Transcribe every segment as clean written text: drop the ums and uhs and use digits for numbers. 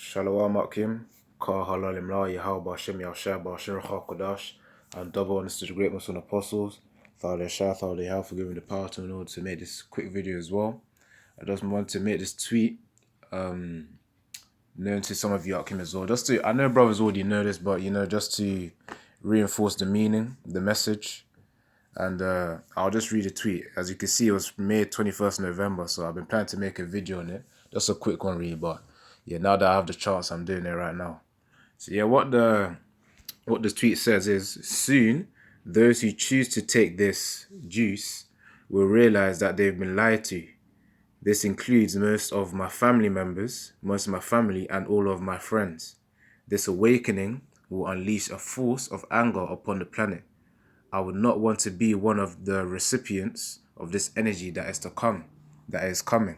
Shalom Akim, Ka Halalim La Yahal Bashem Yashab Bashir Hakodash, and double honors to the great Muslim apostles. Thought Shah, thought they have for giving the power to in order to make this quick video as well. I just want to make this tweet known to some of you Akim as well. Just to, I know brothers already know this, but just to reinforce the meaning, the message. And I'll just read a tweet. As you can see, it was made 21st November, so I've been planning to make a video on it. Just a quick one, really, but yeah, now that I have the chance, I'm doing it right now. So yeah, what the tweet says is, soon those who choose to take this juice will realize that they've been lied to. This includes most of my family members, most of my family, and all of my friends. This awakening will unleash a force of anger upon the planet. I would not want to be one of the recipients of this energy that is to come, that is coming.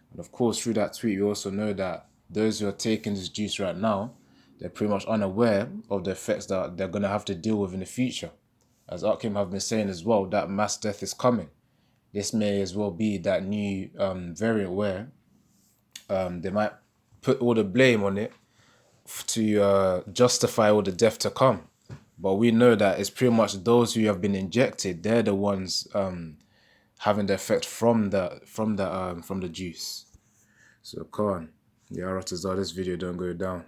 And of course, through that tweet, we also know that those who are taking this juice right now, they're pretty much unaware of the effects that they're going to have to deal with in the future. As Akim have been saying as well, that mass death is coming. This may as well be that new variant where they might put all the blame on it to justify all the death to come. But we know that it's pretty much those who have been injected, they're the ones having the effect from the juice. So come on, yeah, this video don't go down.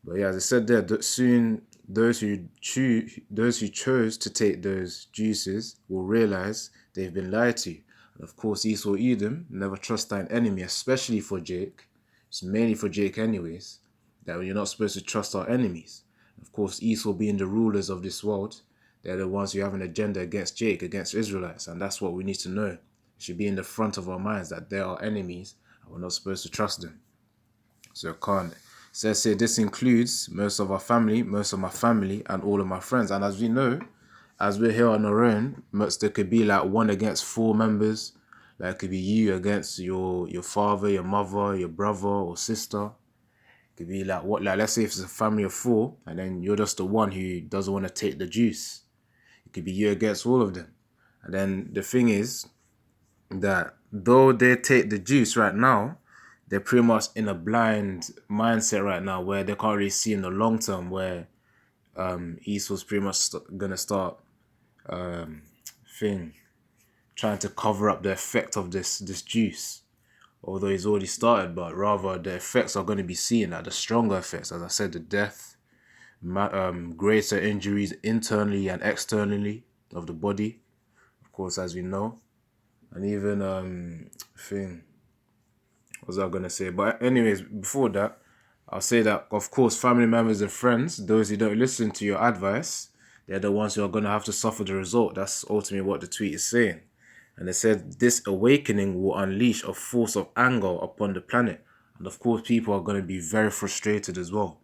But yeah, as I said there, soon those who chose to take those juices will realize they've been lied to. And of course, Esau Edom, never trust thine enemy, especially for Jake. It's mainly for Jake anyways, that you're not supposed to trust our enemies. Of course, Esau being the rulers of this world, they're the ones who have an agenda against Jake, against Israelites. And that's what we need to know. It should be in the front of our minds that they are enemies and we're not supposed to trust them. So Khan says here, this includes most of our family, most of my family, and all of my friends. And as we know, as we're here on our own, there could be like 1 against 4 members. Like it could be you against your father, your mother, your brother or sister. Could be like let's say if it's a family of 4 and then you're just the one who doesn't want to take the juice. It could be you against all of them. And then the thing is that though they take the juice right now, they're pretty much in a blind mindset right now where they can't really see in the long term where Esau's pretty much gonna start trying to cover up the effect of this juice. Although he's already started, but rather the effects are going to be seen, the stronger effects, as I said, the death, greater injuries internally and externally of the body, of course, as we know, and even what was I going to say? But anyways, before that, I'll say that, of course, family members and friends, those who don't listen to your advice, they're the ones who are going to have to suffer the result. That's ultimately what the tweet is saying. And it said, this awakening will unleash a force of anger upon the planet. And of course, people are going to be very frustrated as well.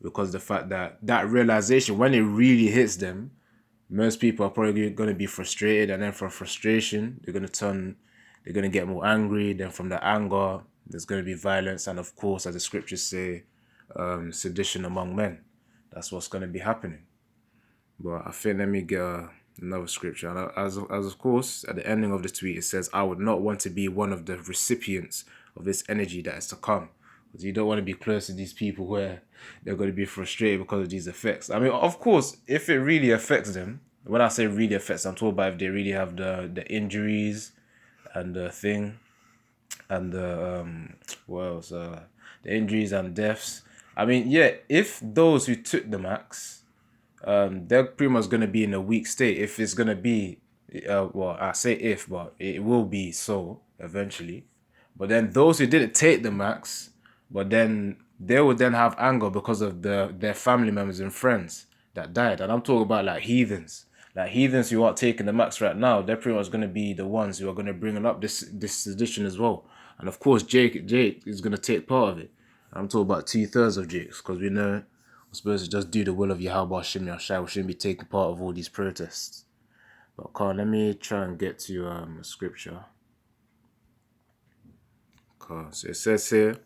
Because the fact that realization, when it really hits them, most people are probably going to be frustrated. And then from frustration, they're going to get more angry. Then from the anger, there's going to be violence. And of course, as the scriptures say, sedition among men. That's what's going to be happening. But I think, let me get another scripture. And as of course, at the ending of the tweet, it says, I would not want to be one of the recipients of this energy that is to come. Because you don't want to be close to these people where they're going to be frustrated because of these effects. I mean, of course, if it really affects them, when I say really affects, I'm talking about if they really have the injuries and the thing, and the, what else? The injuries and deaths. I mean, yeah, if those who took the max, they're pretty much going to be in a weak state if it's going to be, well, I say if, but it will be so eventually. But then those who didn't take the max, but then they would then have anger because of their family members and friends that died. And I'm talking about like heathens who aren't taking the max right now. They're pretty much going to be the ones who are going to bring up this sedition as well. And of course, Jake is going to take part of it. I'm talking about 2/3 of Jake's, because we know we're supposed to just do the will of Yahweh Hashem Yashai. We shouldn't be taking part of all these protests. But let me try and get to a scripture. So it says here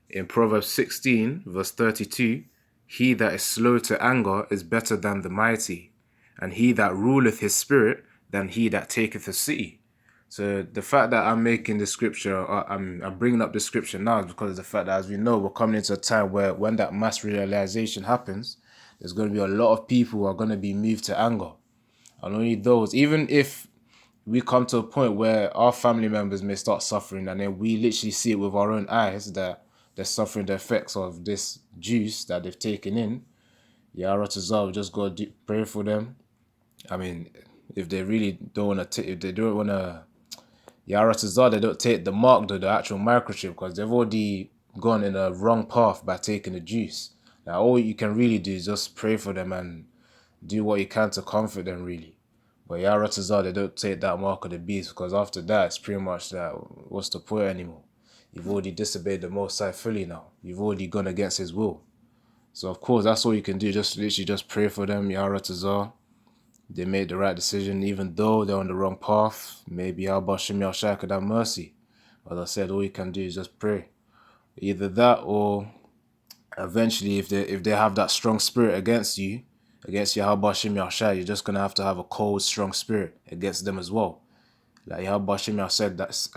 in Proverbs 16 verse 32, he that is slow to anger is better than the mighty, and he that ruleth his spirit than he that taketh a city. So the fact that I'm making the scripture, I'm bringing up the scripture now is because of the fact that, as we know, we're coming into a time where when that mass realization happens, there's going to be a lot of people who are going to be moved to anger. And only those, even if we come to a point where our family members may start suffering, and then we literally see it with our own eyes that they're suffering the effects of this juice that they've taken in, we just go pray for them. I mean, if they really don't want to, if they don't want to, they don't take the mark, the actual microchip, because they've already gone in a wrong path by taking the juice. Now, all you can really do is just pray for them and do what you can to comfort them, really. But they don't take that mark of the beast, because after that, it's pretty much that, what's the point anymore? You've already disobeyed the Most High fully now. You've already gone against His will. So, of course, that's all you can do. Just literally just pray for them, They made the right decision, even though they're on the wrong path. Maybe Abba Shem Yahshua could have mercy. As I said, all you can do is just pray. Either that, or eventually, if they have that strong spirit against you, against Yahweh Shem Yahshua, you're just gonna have to have a cold, strong spirit against them as well. Like Yahweh Shem Yahshua said that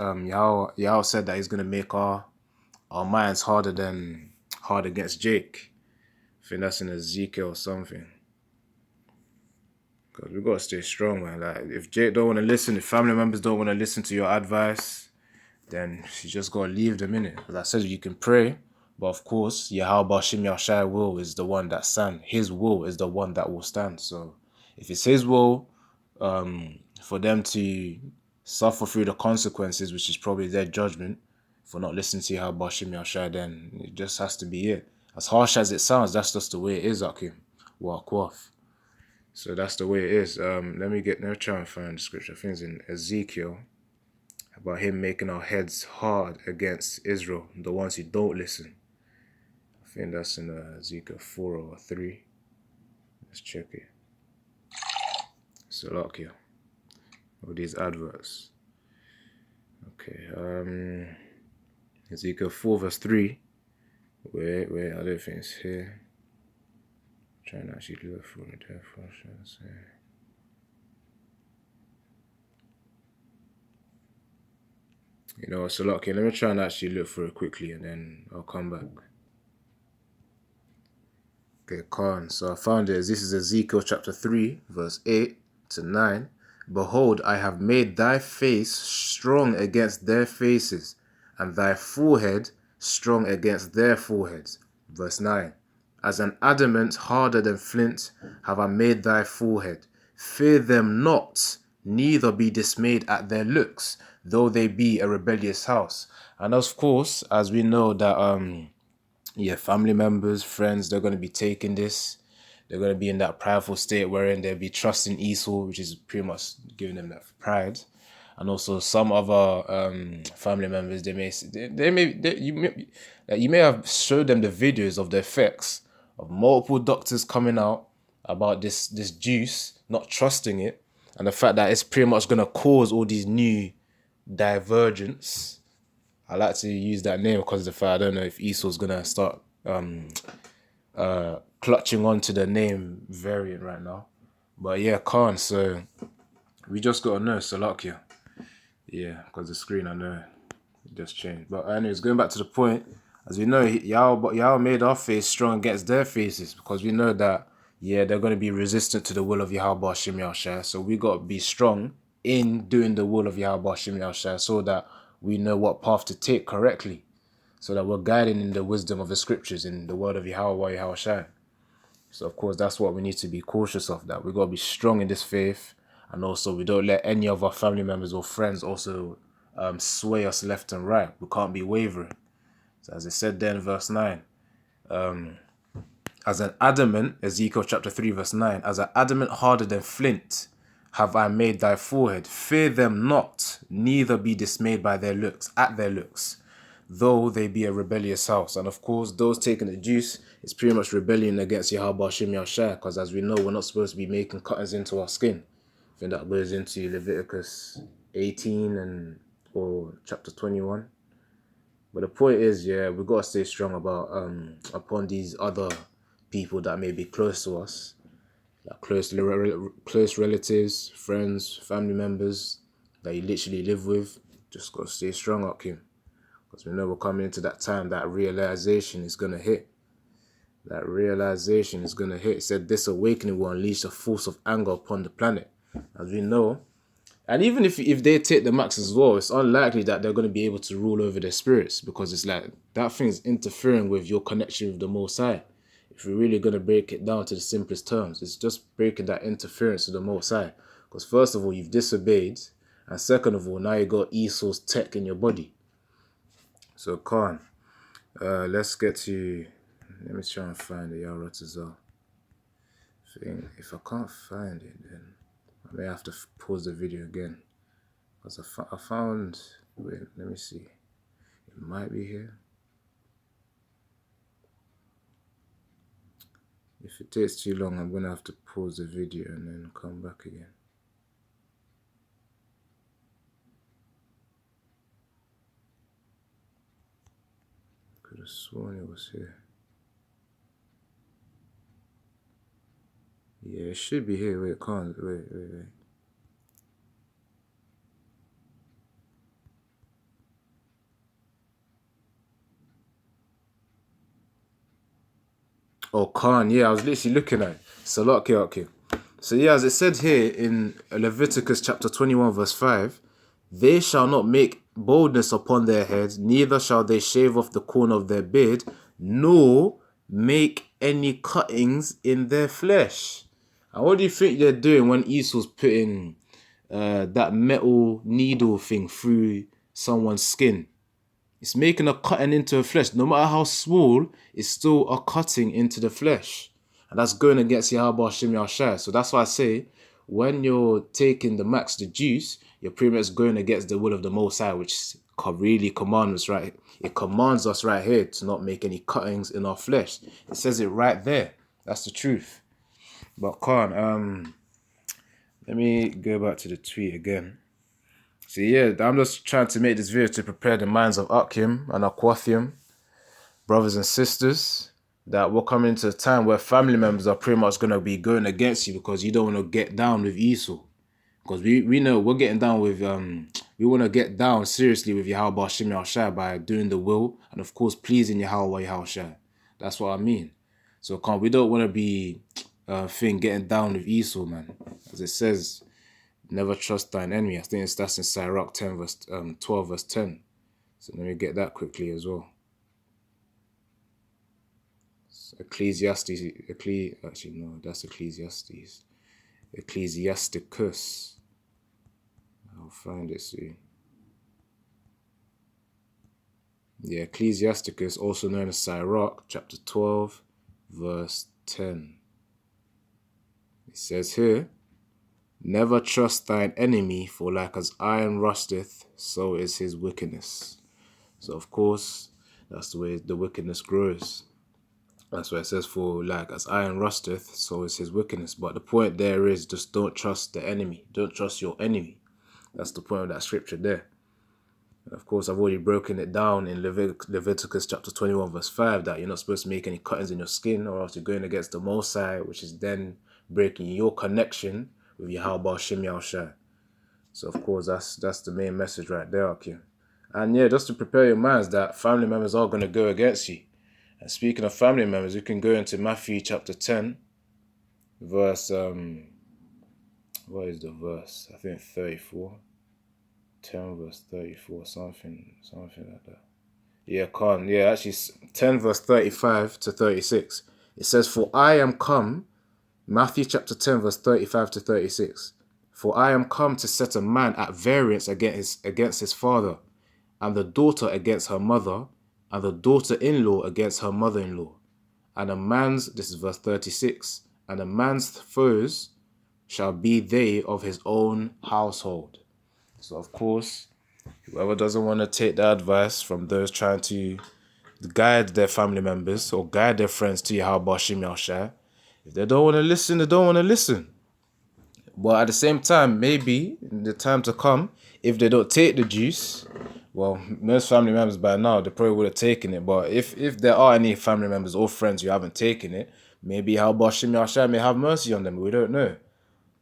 Yahweh said that He's gonna make our minds hard against Jake. I think that's in Ezekiel or something. Because we gotta stay strong, man. Like, if Jake don't want to listen, if family members don't want to listen to your advice, then you just gotta leave them in it. As I said, you can pray, but of course, Yahweh Shem Yahshai will is the one that stands. His will is the one that will stand. So, if it's His will, for them to suffer through the consequences, which is probably their judgment for not listening to Yahweh Shem Yahshai, then it just has to be it. As harsh as it sounds, that's just the way it is, Akim. Walk off. So that's the way it is. Let me try and find the scripture. I think it's in Ezekiel, about Him making our heads hard against Israel, the ones who don't listen. I think that's in Ezekiel 4 or 3. Let's check it. Salakia. All these adverts. Okay. Ezekiel 4 verse 3. Wait, I don't think it's here. Trying to actually look for it. You know, so okay, let me try and actually look for it quickly, and then I'll come back. Okay, Khan. So I found it. This is Ezekiel chapter 3, verse 8 to 9. Behold, I have made thy face strong against their faces, and thy forehead strong against their foreheads. Verse 9. As an adamant harder than flint have I made thy forehead. Fear them not, neither be dismayed at their looks, though they be a rebellious house. And of course, as we know that family members, friends, they're going to be taking this. They're going to be in that prideful state wherein they'll be trusting Esau, which is pretty much giving them that pride. And also some other family members, you may have showed them the videos of the effects of multiple doctors coming out about this juice, not trusting it, and the fact that it's pretty much going to cause all these new divergence. I like to use that name because of the fact I don't know if Esau's going to start clutching onto the name variant right now. But yeah, Khan, so we just got to know Salakia. Yeah, because the screen, I know, it just changed. But anyways, going back to the point, as we know, Yahweh made our face strong against their faces, because we know that, they're going to be resistant to the will of Yahweh Shem Yahshua. So we got to be strong in doing the will of Yahweh Shem Yahshua, so that we know what path to take correctly, so that we're guided in the wisdom of the scriptures, in the word of Yahweh Yahshua. So of course, that's what we need to be cautious of, that we got to be strong in this faith. And also, we don't let any of our family members or friends also sway us left and right. We can't be wavering. So as it said there in verse 9, as an adamant, Ezekiel chapter 3 verse 9, as an adamant harder than flint have I made thy forehead. Fear them not, neither be dismayed by their looks, though they be a rebellious house. And of course, those taking the juice is pretty much rebellion against Yahweh Shem Yahshua, because as we know, we're not supposed to be making cuttings into our skin. I think that goes into Leviticus 18 or chapter 21. But the point is, we got to stay strong about upon these other people that may be close to us, like close relatives, friends, family members, that you literally live with, just got to stay strong, Akim. Because we know we're coming into that time that realization is going to hit. That realization is going to hit. It said this awakening will unleash a force of anger upon the planet. As we know, and even if they take the max as well, it's unlikely that they're going to be able to rule over their spirits, because it's like that thing is interfering with your connection with the Most High. If we're really going to break it down to the simplest terms, it's just breaking that interference with the Most High. Because first of all, you've disobeyed, and second of all, now you got Esau's tech in your body. So Khan, let's get to. Let me try and find the Yaratazar thing. If I can't find it, then I may have to pause the video again. Because I found. Wait, let me see. It might be here. If it takes too long, I'm going to have to pause the video and then come back again. Could have sworn it was here. Yeah, it should be here. Wait, can't. Wait. Oh, Khan. Yeah, I was literally looking at it. Salak, okay. So yeah, as it said here in Leviticus chapter 21 verse 5, they shall not make boldness upon their heads, neither shall they shave off the corner of their beard, nor make any cuttings in their flesh. And what do you think they're doing when Esau's putting that metal needle thing through someone's skin? It's making a cutting into the flesh. No matter how small, it's still a cutting into the flesh. And that's going against Yahweh Shem Yahshai. So that's why I say, when you're taking the max, the juice, you're pretty much going against the will of the Most High, which really commands us right. It commands us right here to not make any cuttings in our flesh. It says it right there. That's the truth. But Khan, let me go back to the tweet again. So yeah, I'm just trying to make this video to prepare the minds of Akim and Aquathium, brothers and sisters, that we're coming into a time where family members are pretty much going to be going against you because you don't want to get down with Esau. Because we know we're getting down with, we want to get down seriously with Yahweh Shem Yahshai by doing the will and of course pleasing Yahweh Yahshai. That's what I mean. So we don't want to be getting down with Esau, man. As it says, never trust thine enemy. I think that's in Sirach 10 verse 12 verse 10. So let me get that quickly as well. Ecclesiastes, actually no, that's Ecclesiastes. Ecclesiasticus. I'll find it soon. Yeah, Ecclesiasticus, also known as Sirach, chapter 12, verse 10. It says here, never trust thine enemy, for like as iron rusteth, so is his wickedness. So of course, that's the way the wickedness grows. That's why it says, for like as iron rusteth, so is his wickedness. But the point there is, just don't trust the enemy. Don't trust your enemy. That's the point of that scripture there. And of course, I've already broken it down in Leviticus chapter 21 verse 5, that you're not supposed to make any cuttings in your skin, or else you're going against the Most High, which is then breaking your connection with Yahweh Shem Yahshai. So of course, that's the main message right there, okay. And yeah, just to prepare your minds that family members are going to go against you. And speaking of family members, you can go into Matthew chapter 10, verse, what is the verse? I think 34. 10 verse 34, something like that. Yeah, actually 10 verse 35 to 36. It says, for I am come, Matthew chapter 10 verse 35 to 36. For I am come to set a man at variance against his father, and the daughter against her mother, and the daughter-in-law against her mother-in-law. And a man's, this is verse 36, and a man's foes shall be they of his own household. So of course, whoever doesn't want to take the advice from those trying to guide their family members or guide their friends to Yahweh Shem Yahshai, if they don't want to listen, they don't want to listen. But at the same time, maybe in the time to come, if they don't take the juice, well, most family members by now, they probably would have taken it. But if there are any family members or friends who haven't taken it, maybe Yahweh Shem Yahshai may have mercy on them. We don't know.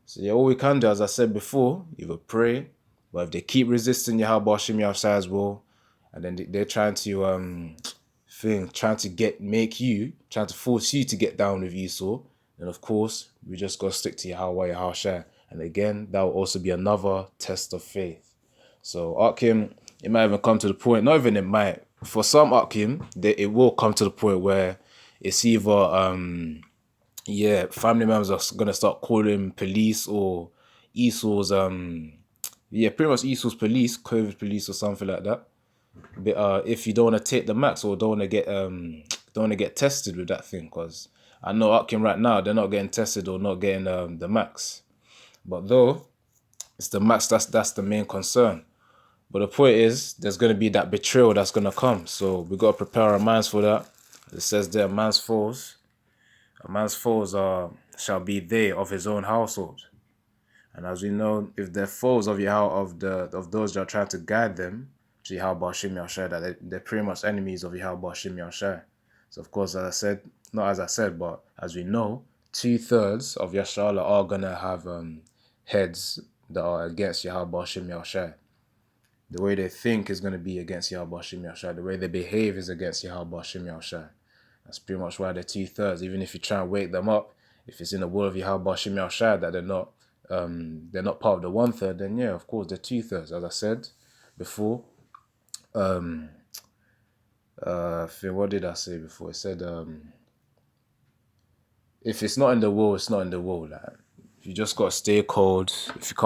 So yeah, all we can do, as I said before, either pray But if they keep resisting Yahweh Hashem Yahshua's will, and then they're trying to trying to force you to get down with Esau, then of course we just gotta stick to Yahweh Yahushua. And again, that will also be another test of faith. So Akim, it might even come to the point, not even it might, for some Akim, it will come to the point where it's either family members are gonna start calling police or Esau's pretty much Esau's police, COVID police or something like that. But if you don't want to take the max or don't want to get tested with that thing, because I know Akim right now they're not getting tested or not getting the max. But though it's the max, that's the main concern. But the point is, there's going to be that betrayal that's going to come. So we got to prepare our minds for that. It says there, a man's foes shall be they of his own household. And as we know, if they're foes of those that are trying to guide them to Yahweh Hashem Yahushua, that they're pretty much enemies of Yahweh Hashem Yahushua. So of course, but as we know, 2/3 of Yasharallah are gonna have heads that are against Yahweh Hashem Yahushua. The way they think is gonna be against Yahweh Hashem Yahushua. The way they behave is against Yahweh Hashem Yahushua. That's pretty much why they're 2/3. Even if you try and wake them up, if it's in the will of Yahweh Hashem Yahushua that they're not part of the 1/3, then yeah, of course they're 2/3. As I said before, what did I say before? It said if it's not in the will, it's not in the will. Like, you just gotta stay cold. If you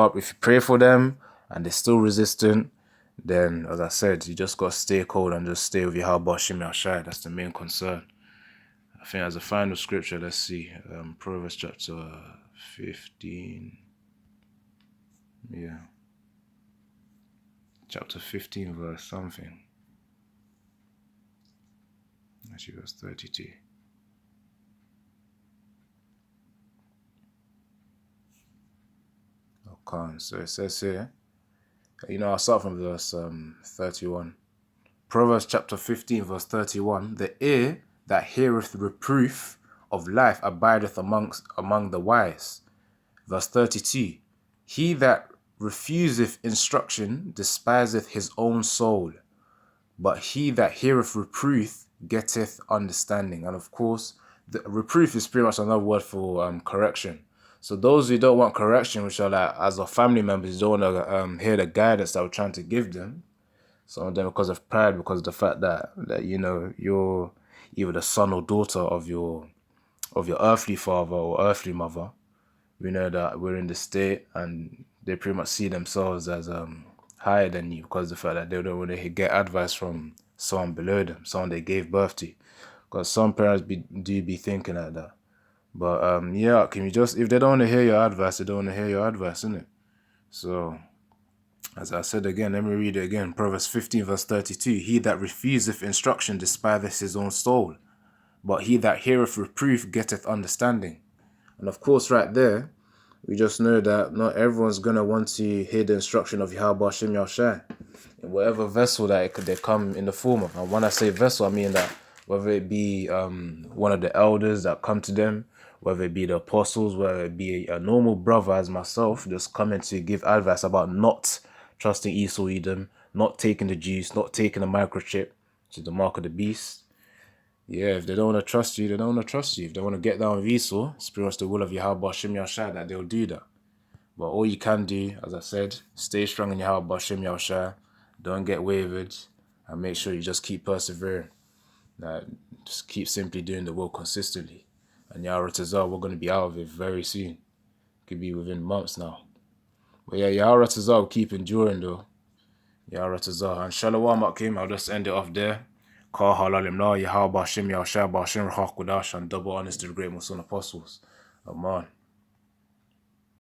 pray for them and they're still resistant, then as I said, you just gotta stay cold and just stay with Yahweh Hashem Yahushua. That's the main concern. I think as a final scripture, let's see, Proverbs chapter 15. Yeah. Chapter 15 verse something. Actually verse 32. Okay, so it says here, I'll start from verse 31. Proverbs chapter 15 verse 31. The ear that heareth reproof of life abideth among the wise. Verse 32. He that refuseth instruction despiseth his own soul, but he that heareth reproof getteth understanding. And of course, the reproof is pretty much another word for correction. So those who don't want correction, which are like as a family members, don't want to hear the guidance that we're trying to give them. Some of them because of pride, because of the fact that you're either the son or daughter of your earthly father or earthly mother. We know that we're in the state and they pretty much see themselves as higher than you because of the fact that they don't want to get advice from someone below them, someone they gave birth to. Because some parents do be thinking like that. But can you just, if they don't want to hear your advice, they don't want to hear your advice, innit? So, as I said again, let me read it again. Proverbs 15 verse 32. He that refuseth instruction despiseth his own soul, but he that heareth reproof getteth understanding. And of course, right there, we just know that not everyone's going to want to hear the instruction of Yahweh Hashem Yahushua in whatever vessel that they come in the form of. And when I say vessel, I mean that whether it be one of the elders that come to them, whether it be the apostles, whether it be a normal brother as myself, just coming to give advice about not trusting Esau Edom, not taking the juice, not taking the microchip, which is the mark of the beast. Yeah, if they don't want to trust you, they don't want to trust you. If they want to get down with Esau, it's pretty much the will of Yahweh Hashem Yahushua that they'll do that. But all you can do, as I said, stay strong in Yahweh Hashem Yahushua. Don't get wavered, and make sure you just keep persevering. Just keep simply doing the will consistently. And Yahweh Tazar, we're going to be out of it very soon. Could be within months now. But yeah, Yahweh Tazar will keep enduring though. Yahweh Tazar. And Shalom Akim, I'll just end it off there. Call Halalim La, Yahweh Hashem Yahushua, Bashim Rachak Kudash, and double honest to the great Muslim apostles. Amen.